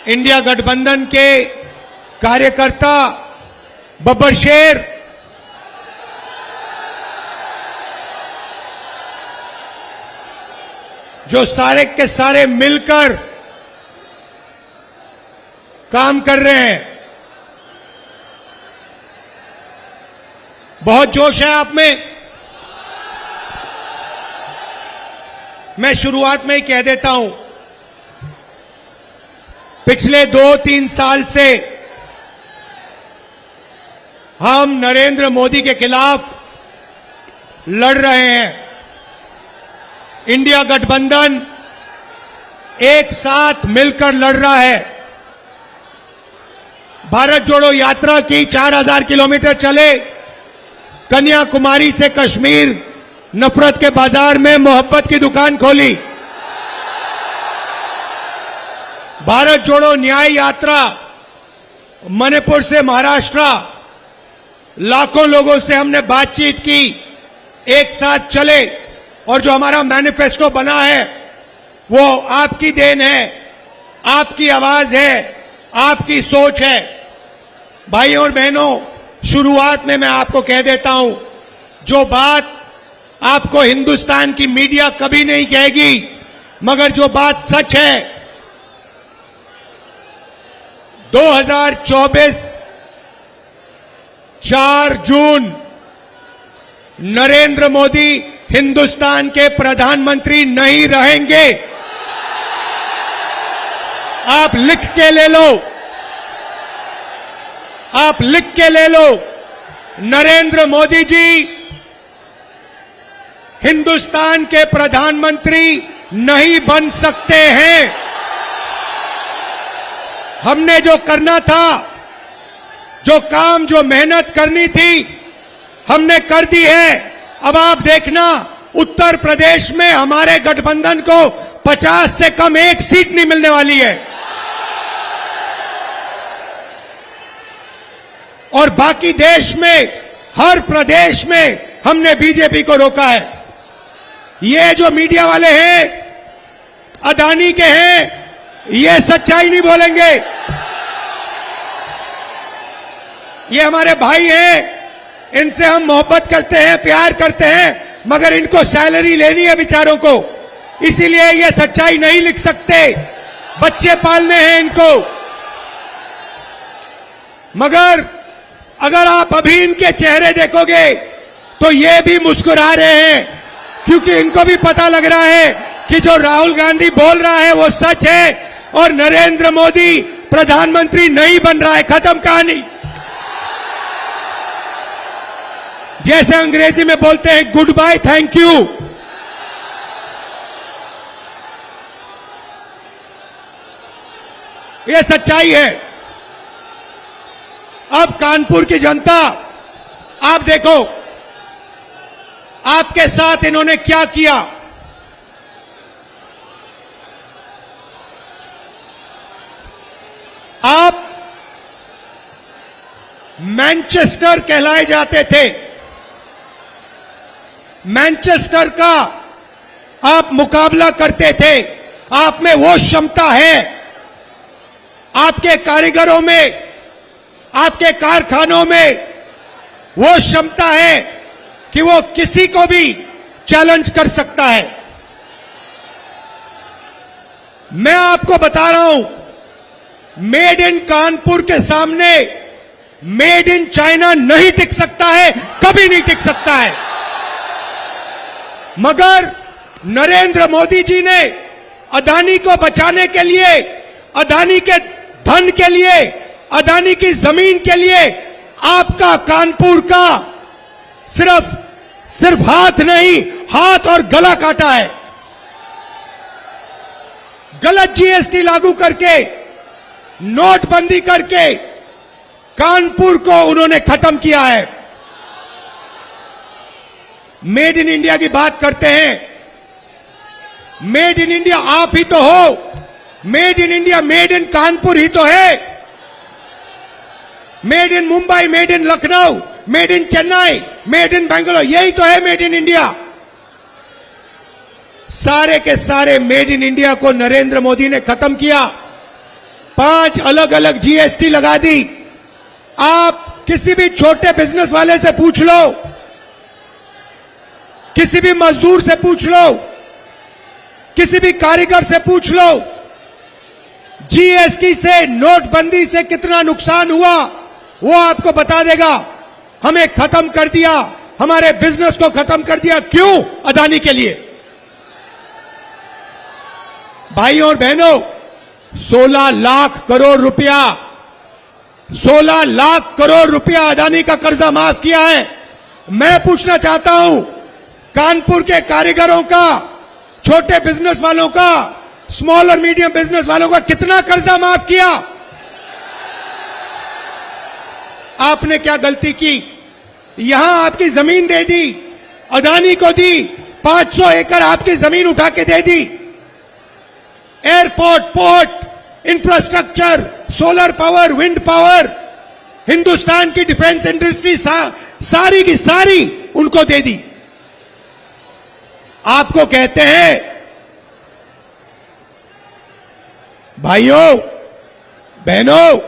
India गठबंधन के कार्यकर्ता बब्बर शेर जो सारे के सारे मिलकर काम कर रहे हैं। बहुत जोश है आप में। मैं शुरुआत में ही कह देता हूं, पिछले 2-3 साल से हम नरेंद्र मोदी के खिलाफ लड़ रहे हैं। इंडिया गठबंधन एक साथ मिलकर लड़ रहा है। भारत जोड़ो यात्रा की 4000 किलोमीटर चले, कन्याकुमारी से कश्मीर, नफरत के बाजार में मोहब्बत की दुकान खोली। भारत जोड़ो न्याय यात्रा मणिपुर से महाराष्ट्र, लाखों लोगों से हमने बातचीत की, एक साथ चले, और जो हमारा मैनिफेस्टो बना है वो आपकी देन है, आपकी आवाज है, आपकी सोच है। भाइयों और बहनों, शुरुआत में मैं आपको कह देता हूं, जो बात आपको हिंदुस्तान की मीडिया कभी नहीं कहेगी, मगर जो बात सच है, 2024 4 जून नरेंद्र मोदी हिंदुस्तान के प्रधानमंत्री नहीं रहेंगे। आप लिख के ले लो, आप लिख के ले लो, नरेंद्र मोदी जी हिंदुस्तान के प्रधानमंत्री नहीं बन सकते हैं। हमने जो करना था, जो काम, जो मेहनत करनी थी, हमने कर दी है। अब आप देखना, उत्तर प्रदेश में हमारे गठबंधन को 50 से कम एक सीट नहीं मिलने वाली है, और बाकी देश में हर प्रदेश में हमने बीजेपी को रोका है। ये जो मीडिया वाले हैं, अदानी के हैं, ये सच्चाई नहीं बोलेंगे। ये हमारे भाई हैं, इनसे हम मोहब्बत करते हैं, प्यार करते हैं, मगर इनको सैलरी लेनी है बेचारों को, इसीलिए ये सच्चाई नहीं लिख सकते। बच्चे पालने हैं इनको। मगर अगर आप अभी इनके चेहरे देखोगे तो ये भी मुस्कुरा रहे हैं, क्योंकि इनको भी पता लग रहा है कि जो राहुल गांधी बोल रहा है वो सच है, और नरेंद्र मोदी प्रधानमंत्री नहीं बन रहा है। खत्म कहानी। जैसे अंग्रेजी में बोलते हैं, गुड बाय, थैंक यू। ये सच्चाई है। अब कानपुर की जनता, आप देखो आपके साथ इन्होंने क्या किया। आप मैनचेस्टर कहलाए जाते थे, मैनचेस्टर का आप मुकाबला करते थे। आप में वो क्षमता है, आपके कारीगरों में, आपके कारखानों में वो क्षमता है कि वो किसी को भी चैलेंज कर सकता है। मैं आपको बता रहा हूं, मेड इन कानपुर के सामने मेड इन चाइना नहीं टिक सकता है, कभी नहीं टिक सकता है। मगर नरेंद्र मोदी जी ने अदानी को बचाने के लिए, अदानी के धन के लिए, अदानी की जमीन के लिए आपका कानपुर का सिर्फ हाथ नहीं, हाथ और गला काटा है। गलत जीएसटी लागू करके, नोटबंदी करके कानपुर को उन्होंने खत्म किया है। मेड इन इंडिया की बात करते हैं, मेड इन इंडिया आप ही तो हो। Made in India, made in Kanpur ही तो है। Made in Mumbai, made in Lucknow, made in Chennai, made in Bangalore, यही तो है मेड इन इंडिया। सारे के सारे मेड इन इंडिया को नरेंद्र मोदी ने खत्म किया। 5 अलग अलग जीएसटी लगा दी। आप किसी भी छोटे बिजनेस वाले से पूछ लो, किसी भी मजदूर से पूछ लो, किसी भी कारीगर से पूछ लो, जीएसटी से, नोटबंदी से कितना नुकसान हुआ वो आपको बता देगा। हमें खत्म कर दिया, हमारे बिजनेस को खत्म कर दिया। क्यों? अदानी के लिए। भाइयों और बहनों, 16 लाख करोड़ रुपया, 16 लाख करोड़ रुपया अदानी का कर्जा माफ किया है। मैं पूछना चाहता हूं, कानपुर के कारीगरों का, छोटे बिजनेस वालों का, स्मॉल और मीडियम बिजनेस वालों का कितना कर्जा माफ किया? आपने क्या गलती की? यहां आपकी जमीन दे दी, अदानी को दी, 500 एकड़ आपकी जमीन उठा के दे दी। Airport, port, infrastructure, solar power, wind power, Hindustan की डिफेंस इंडस्ट्री सारी की सारी उनको दे दी। आपको कहते हैं, भाइयों बहनों,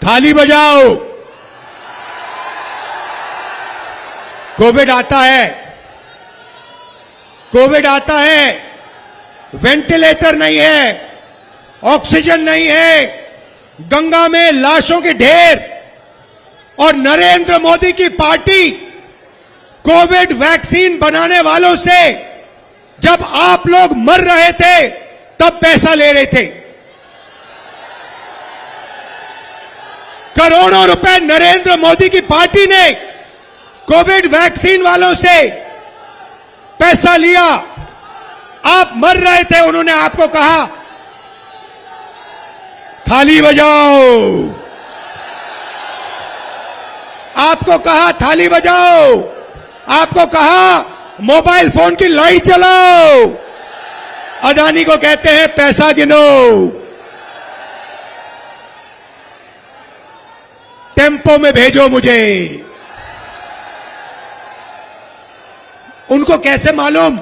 थाली बजाओ। कोविड आता है, कोविड आता है, वेंटिलेटर नहीं है, ऑक्सीजन नहीं है, गंगा में लाशों के ढेर, और नरेंद्र मोदी की पार्टी कोविड वैक्सीन बनाने वालों से जब आप लोग मर रहे थे तब पैसा ले रहे थे। करोड़ों रुपए नरेंद्र मोदी की पार्टी ने कोविड वैक्सीन वालों से पैसा लिया। आप मर रहे थे, उन्होंने आपको कहा थाली बजाओ, आपको कहा थाली बजाओ, आपको कहा मोबाइल फोन की लाइट जलाओ। अदानी को कहते हैं पैसा गिनो, टेम्पो में भेजो मुझे। उनको कैसे मालूम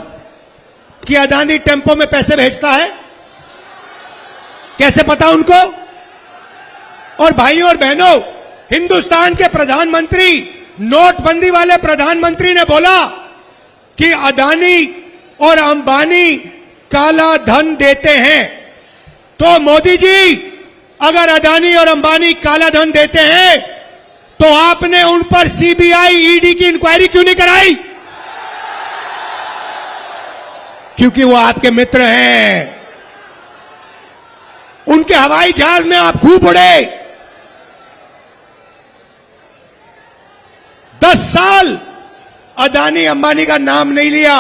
कि अदानी टेम्पो में पैसे भेजता है? कैसे पता उनको? और भाइयों और बहनों, हिंदुस्तान के प्रधानमंत्री, नोटबंदी वाले प्रधानमंत्री ने बोला कि अदानी और अंबानी काला धन देते हैं। तो मोदी जी, अगर अदानी और अंबानी काला धन देते हैं तो आपने उन पर सीबीआई, ईडी की इंक्वायरी क्यों नहीं कराई? क्योंकि वो आपके मित्र हैं। उनके हवाई जहाज में आप खूब उड़े। 10 साल अदानी अंबानी का नाम नहीं लिया।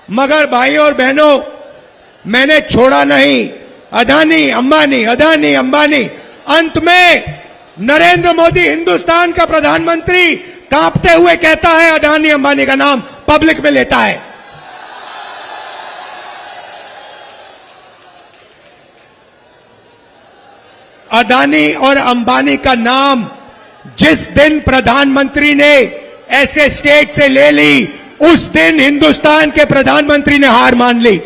मगर भाइयों और बहनों, मैंने छोड़ा नहीं। अदानी अंबानी, अदानी अंबानी। अंत में नरेंद्र मोदी, हिंदुस्तान का प्रधानमंत्री, कांपते हुए कहता है अदानी अंबानी का नाम पब्लिक में लेता है। अदानी और अंबानी का नाम जिस दिन प्रधानमंत्री ने ऐसे स्टेट से ले ली, उस दिन हिंदुस्तान के प्रधानमंत्री ने हार मान ली।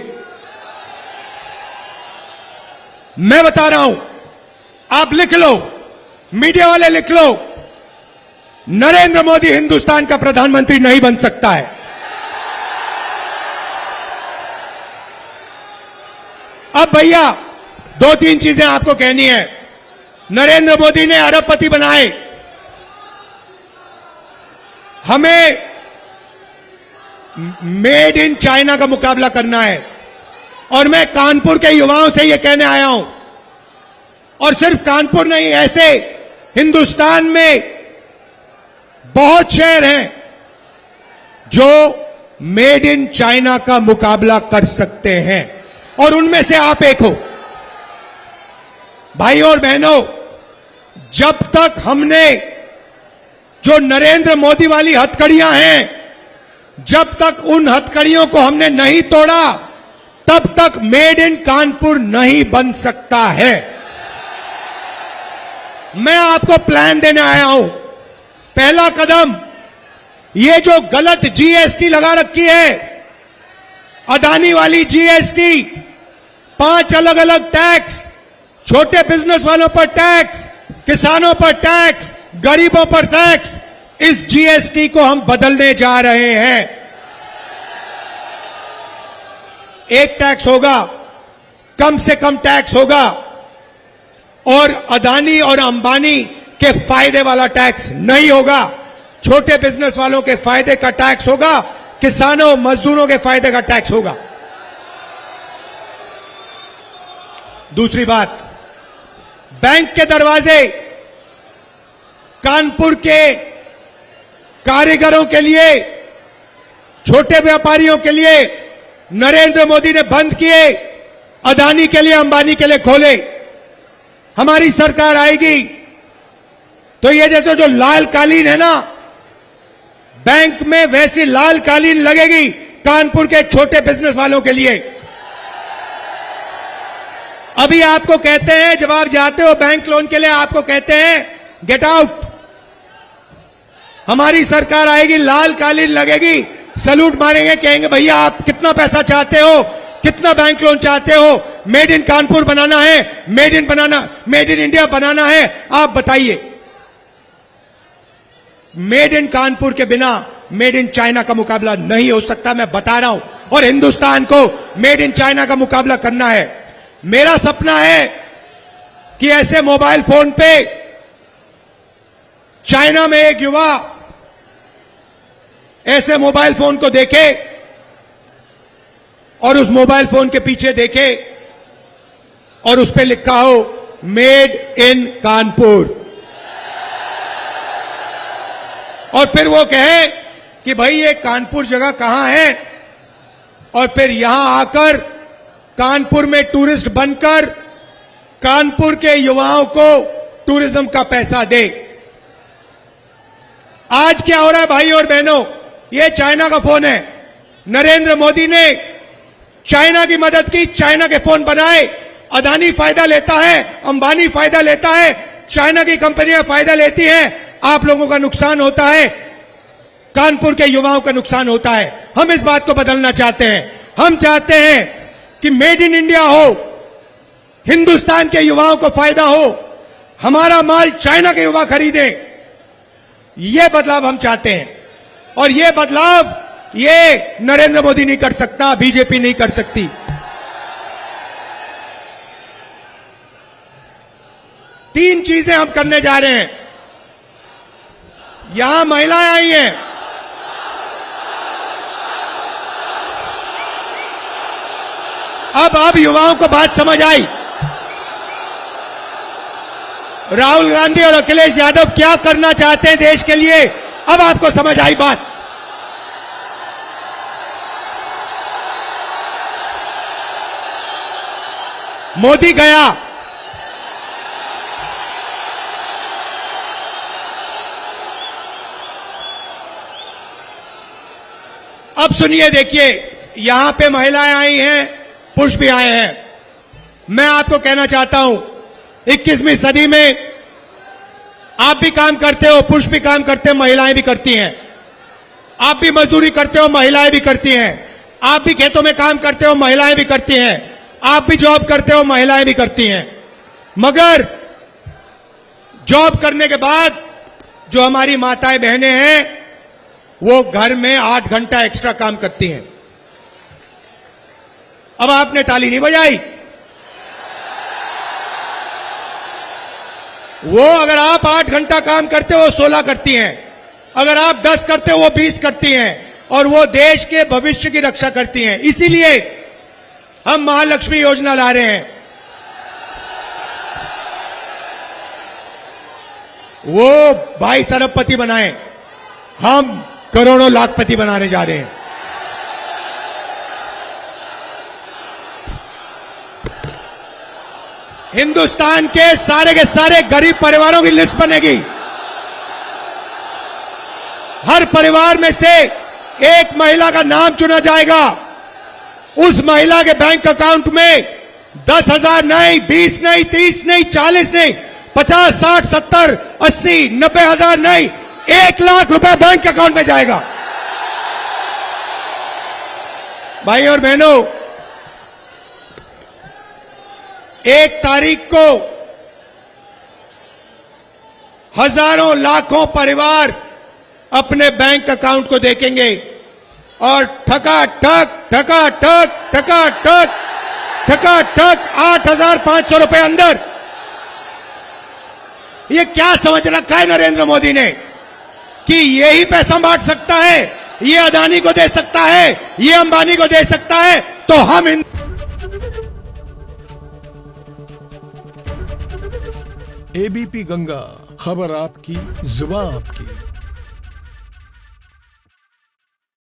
मैं बता रहा हूं, आप लिख लो, मीडिया वाले लिख लो, नरेंद्र मोदी हिंदुस्तान का प्रधानमंत्री नहीं बन सकता है। अब भैया 2-3 चीजें आपको कहनी है। नरेंद्र मोदी ने अरबपति बनाए, हमें मेड इन चाइना का मुकाबला करना है। और मैं कानपुर के युवाओं से यह कहने आया हूं, और सिर्फ कानपुर नहीं, ऐसे हिंदुस्तान में बहुत शहर हैं जो मेड इन चाइना का मुकाबला कर सकते हैं, और उनमें से आप एक हो। भाइयों और बहनों, जब तक हमने जो नरेंद्र मोदी वाली हथकड़ियां हैं, जब तक उन हथकड़ियों को हमने नहीं तोड़ा, तब तक मेड इन कानपुर नहीं बन सकता है। मैं आपको प्लान देने आया हूं। पहला कदम, ये जो गलत जीएसटी लगा रखी है, अदानी वाली जीएसटी, 5 अलग अलग टैक्स, छोटे बिजनेस वालों पर टैक्स, किसानों पर टैक्स, गरीबों पर टैक्स, इस जीएसटी को हम बदलने जा रहे हैं। एक टैक्स होगा, कम से कम टैक्स होगा, और अदानी और अंबानी के फायदे वाला टैक्स नहीं होगा। छोटे बिजनेस वालों के फायदे का टैक्स होगा, किसानों मजदूरों के फायदे का टैक्स होगा। दूसरी बात, बैंक के दरवाजे कानपुर के कारीगरों के लिए, छोटे व्यापारियों के लिए नरेंद्र मोदी ने बंद किए, अदानी के लिए, अंबानी के लिए खोले। हमारी सरकार आएगी तो ये जैसे जो लाल कालीन है ना बैंक में, वैसी लाल कालीन लगेगी कानपुर के छोटे बिजनेस वालों के लिए। अभी आपको कहते हैं, जब आप जाते हो बैंक लोन के लिए, आपको कहते हैं गेट आउट। हमारी सरकार आएगी, लाल कालीन लगेगी, सैल्यूट मारेंगे, कहेंगे भैया आप कितना पैसा चाहते हो, कितना बैंक लोन चाहते हो, मेड इन कानपुर बनाना है, मेड इन इंडिया बनाना है, आप बताइए। मेड इन कानपुर के बिना मेड इन चाइना का मुकाबला नहीं हो सकता, मैं बता रहा हूं। और हिंदुस्तान को मेड इन चाइना का मुकाबला करना है। मेरा सपना है कि ऐसे मोबाइल फोन पे चाइना में एक युवा ऐसे मोबाइल फोन को देखे और उस मोबाइल फोन के पीछे देखे और उस पे लिखा हो मेड इन कानपुर, और फिर वो कहे कि भाई ये कानपुर जगह कहां है, और फिर यहां आकर कानपुर में टूरिस्ट बनकर कानपुर के युवाओं को टूरिज्म का पैसा दे। आज क्या हो रहा है भाई और बहनों, ये चाइना का फोन है। नरेंद्र मोदी ने चाइना की मदद की, चाइना के फोन बनाए। अदानी फायदा लेता है, अंबानी फायदा लेता है, चाइना की कंपनियां फायदा लेती हैं। आप लोगों का नुकसान होता है, कानपुर के युवाओं का नुकसान होता है। हम इस बात को बदलना चाहते हैं। हम चाहते हैं कि मेड इन इंडिया हो, हिंदुस्तान के युवाओं को फायदा हो, हमारा माल चाइना के युवा खरीदें। यह बदलाव हम चाहते हैं, और यह बदलाव ये नरेंद्र मोदी नहीं कर सकता, बीजेपी नहीं कर सकती। तीन चीजें हम करने जा रहे हैं। यहां महिलाएं आई हैं, अब युवाओं को बात समझ आई। राहुल गांधी और अखिलेश यादव क्या करना चाहते हैं देश के लिए, अब आपको समझ आई बात। मोदी गया, अब सुनिए, देखिए, यहां पे महिलाएं आई हैं, पुरुष भी आए हैं। मैं आपको कहना चाहता हूं, 21वीं सदी में आप भी काम करते हो, पुरुष भी काम करते हैं, महिलाएं भी करती हैं। आप भी मजदूरी करते हो, महिलाएं भी करती हैं। आप भी खेतों में काम करते हो, महिलाएं भी करती हैं। आप भी जॉब करते हो, महिलाएं भी करती हैं। मगर जॉब करने के बाद जो हमारी माताएं बहनें हैं, वो घर में 8 घंटा एक्स्ट्रा काम करती हैं। अब आपने ताली नहीं बजाई। वो अगर आप 8 घंटा काम करते हो, वो 16 करती हैं। अगर आप 10 करते हो, वो 20 करती हैं, और वो देश के भविष्य की रक्षा करती हैं। इसीलिए हम महालक्ष्मी योजना ला रहे हैं। वो 22 अरबपति बनाए, हम करोड़ों लाखपति बनाने जा रहे हैं। हिंदुस्तान के सारे गरीब परिवारों की लिस्ट बनेगी। हर परिवार में से एक महिला का नाम चुना जाएगा। उस महिला के बैंक अकाउंट में 10,000 नहीं, 20 नहीं, 30 नहीं, 40 नहीं, 50, 60, 70, 80, 90 हजार नहीं, 1 लाख रुपए बैंक अकाउंट में जाएगा। भाई और बहनों, 1 तारीख को हजारों लाखों परिवार अपने बैंक अकाउंट को देखेंगे और ठकाठक ठकाठक ठकाठक ठकाठक 8,500 रुपए अंदर। ये क्या समझ रखा है नरेंद्र मोदी ने कि यही पैसा बांट सकता है, ये अदानी को दे सकता है, ये अंबानी को दे सकता है, तो हम एबीपी गंगा, खबर आपकी, जुबान आपकी।